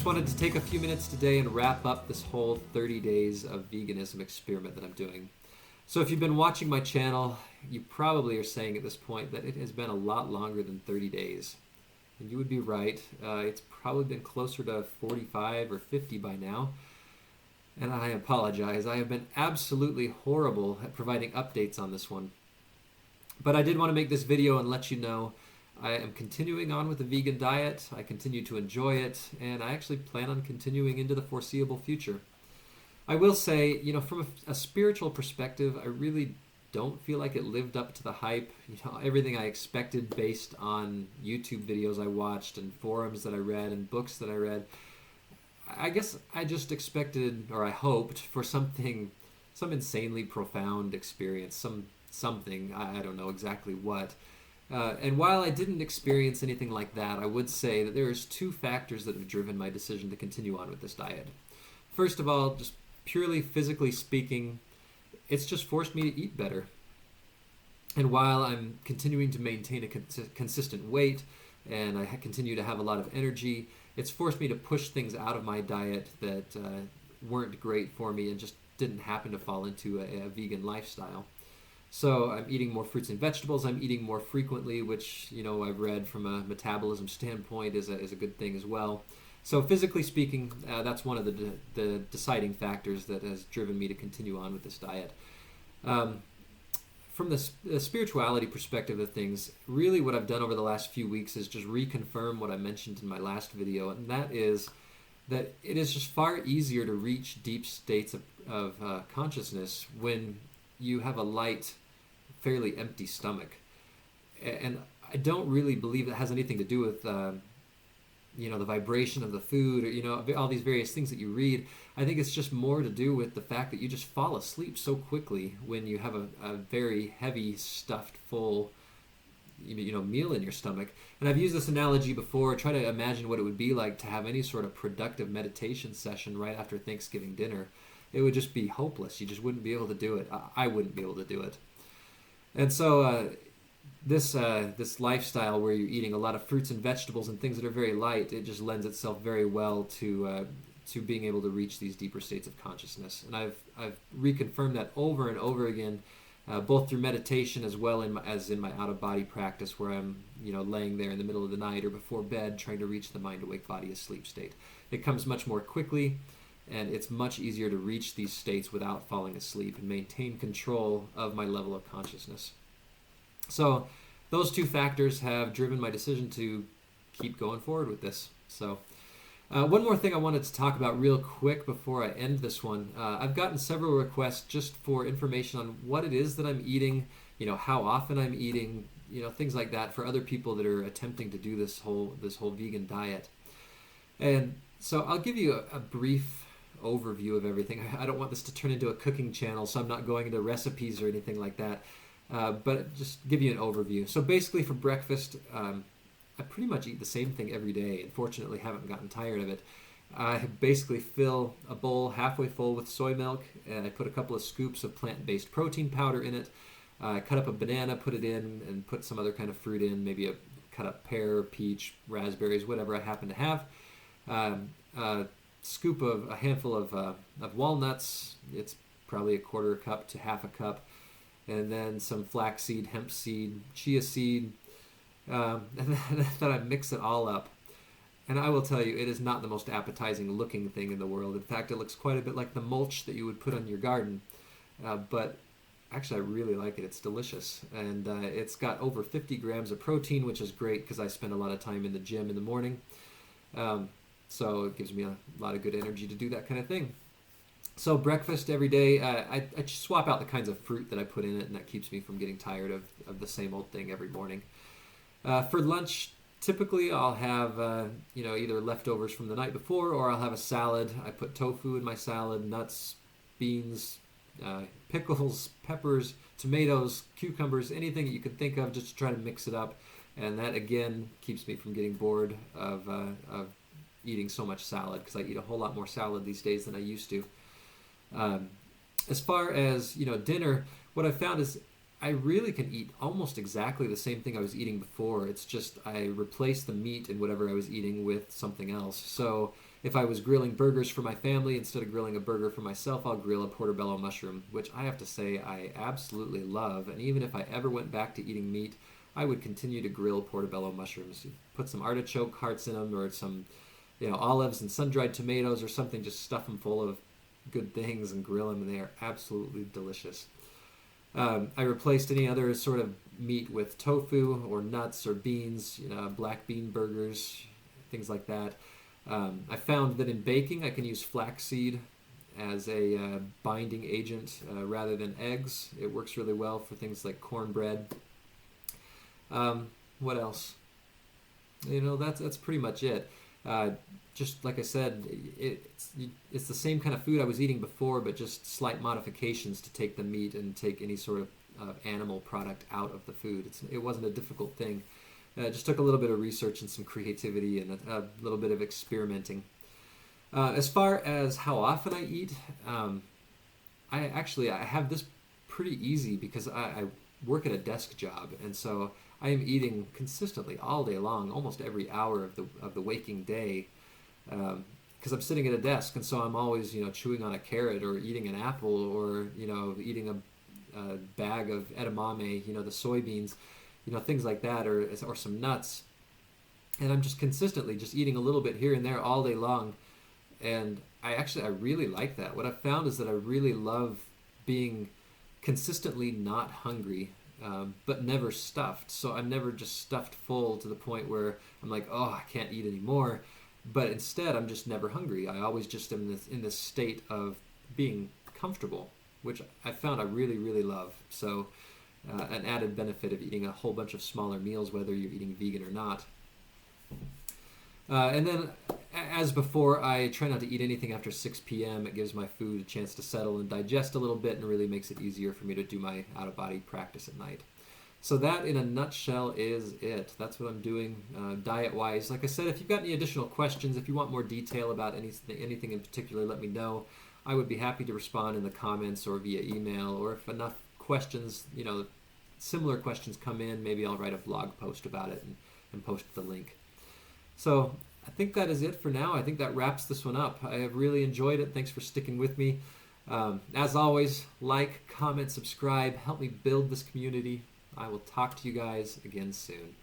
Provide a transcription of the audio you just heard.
just wanted to take a few minutes today and wrap up this whole 30 days of veganism experiment that I'm doing. So if you've been watching my channel, you probably are saying at this point that it has been a lot longer than 30 days. And you would be right. It's probably been closer to 45 or 50 by now. And I apologize. I have been absolutely horrible at providing updates on this one. But I did want to make this video and let you know I am continuing on with the vegan diet. I continue to enjoy it, and I actually plan on continuing into the foreseeable future. I will say, from a spiritual perspective, I really don't feel like it lived up to the hype. Everything I expected based on YouTube videos I watched and forums that I read and books that I read. I guess I just expected, or I hoped, for some insanely profound experience, something, I don't know exactly what. And while I didn't experience anything like that, I would say that there's two factors that have driven my decision to continue on with this diet. First of all, just purely physically speaking, it's just forced me to eat better. And while I'm continuing to maintain a consistent weight and I continue to have a lot of energy, it's forced me to push things out of my diet that weren't great for me and just didn't happen to fall into a vegan lifestyle. So I'm eating more fruits and vegetables. I'm eating more frequently, which I've read from a metabolism standpoint is a good thing as well. So physically speaking, that's one of the deciding factors that has driven me to continue on with this diet. From the spirituality perspective of things, really what I've done over the last few weeks is just reconfirm what I mentioned in my last video, and that is that it is just far easier to reach deep states of consciousness when you have a light, fairly empty stomach. And I don't really believe it has anything to do with the vibration of the food or all these various things that you read. I think it's just more to do with the fact that you just fall asleep so quickly when you have a very heavy, stuffed, full meal in your stomach. And I've used this analogy before. Try to imagine what it would be like to have any sort of productive meditation session right after Thanksgiving dinner. It would just be hopeless. You just wouldn't be able to do it. I wouldn't be able to do it. And so this lifestyle where you're eating a lot of fruits and vegetables and things that are very light, it just lends itself very well to being able to reach these deeper states of consciousness. And I've reconfirmed that over and over again, both through meditation as well as in my out-of-body practice, where I'm laying there in the middle of the night or before bed trying to reach the mind-awake, body-asleep state. It comes much more quickly, and it's much easier to reach these states without falling asleep and maintain control of my level of consciousness. So those two factors have driven my decision to keep going forward with this. So one more thing I wanted to talk about real quick before I end this one. I've gotten several requests just for information on what it is that I'm eating, how often I'm eating, things like that, for other people that are attempting to do this whole vegan diet. And so I'll give you a brief overview of everything. I don't want this to turn into a cooking channel, so I'm not going into recipes or anything like that, but just give you an overview. So basically for breakfast, I pretty much eat the same thing every day, and fortunately haven't gotten tired of it. I basically fill a bowl halfway full with soy milk, and I put a couple of scoops of plant-based protein powder in it. I cut up a banana, put it in, and put some other kind of fruit in, maybe a cut up pear, peach, raspberries, whatever I happen to have. A handful of walnuts. It's probably a quarter cup to half a cup, and then some flaxseed, hemp seed, chia seed, and then I mix it all up. And I will tell you, it is not the most appetizing looking thing in the world. In fact, it looks quite a bit like the mulch that you would put on your garden. But actually, I really like it. It's delicious, and it's got over 50 grams of protein, which is great because I spend a lot of time in the gym in the morning. So it gives me a lot of good energy to do that kind of thing. So breakfast every day, I just swap out the kinds of fruit that I put in it, and that keeps me from getting tired of the same old thing every morning. For lunch, typically I'll have either leftovers from the night before, or I'll have a salad. I put tofu in my salad, nuts, beans, pickles, peppers, tomatoes, cucumbers, anything that you can think of, just to try to mix it up. And that again keeps me from getting bored of eating so much salad, because I eat a whole lot more salad these days than I used to. As far as dinner, what I've found is I really can eat almost exactly the same thing I was eating before. It's just I replace the meat and whatever I was eating with something else. So If I was grilling burgers for my family, instead of grilling a burger for myself, I'll grill a portobello mushroom, which I have to say I absolutely love. And even if I ever went back to eating meat, I would continue to grill portobello mushrooms. You put some artichoke hearts in them, or some, olives and sun-dried tomatoes or something. Just stuff them full of good things and grill them, and they are absolutely delicious. I replaced any other sort of meat with tofu or nuts or beans, black bean burgers, things like that. I found that in baking I can use flaxseed as a binding agent rather than eggs. It works really well for things like cornbread. What else? That's pretty much it. Just like I said, it's the same kind of food I was eating before, but just slight modifications to take the meat and take any sort of animal product out of the food. It wasn't a difficult thing. It just took a little bit of research and some creativity and a little bit of experimenting. As far as how often I eat, I have this pretty easy because I work at a desk job, and so I am eating consistently all day long, almost every hour of the waking day, because I'm sitting at a desk, and so I'm always chewing on a carrot or eating an apple or eating a bag of edamame, the soybeans, things like that, or some nuts, and I'm just consistently just eating a little bit here and there all day long, and I really like that. What I've found is that I really love being consistently not hungry, but never stuffed. So I'm never just stuffed full to the point where I'm like, oh, I can't eat anymore. But instead, I'm just never hungry. I always just am in this state of being comfortable, which I found I really, really love. So an added benefit of eating a whole bunch of smaller meals, whether you're eating vegan or not. And then, as before, I try not to eat anything after 6 p.m. It gives my food a chance to settle and digest a little bit, and really makes it easier for me to do my out-of-body practice at night. So that, in a nutshell, is it. That's what I'm doing diet-wise. Like I said, if you've got any additional questions, if you want more detail about anything in particular, let me know. I would be happy to respond in the comments or via email, or if enough questions, similar questions come in, maybe I'll write a blog post about it and post the link. So I think that is it for now. I think that wraps this one up. I have really enjoyed it. Thanks for sticking with me. As always, like, comment, subscribe. Help me build this community. I will talk to you guys again soon.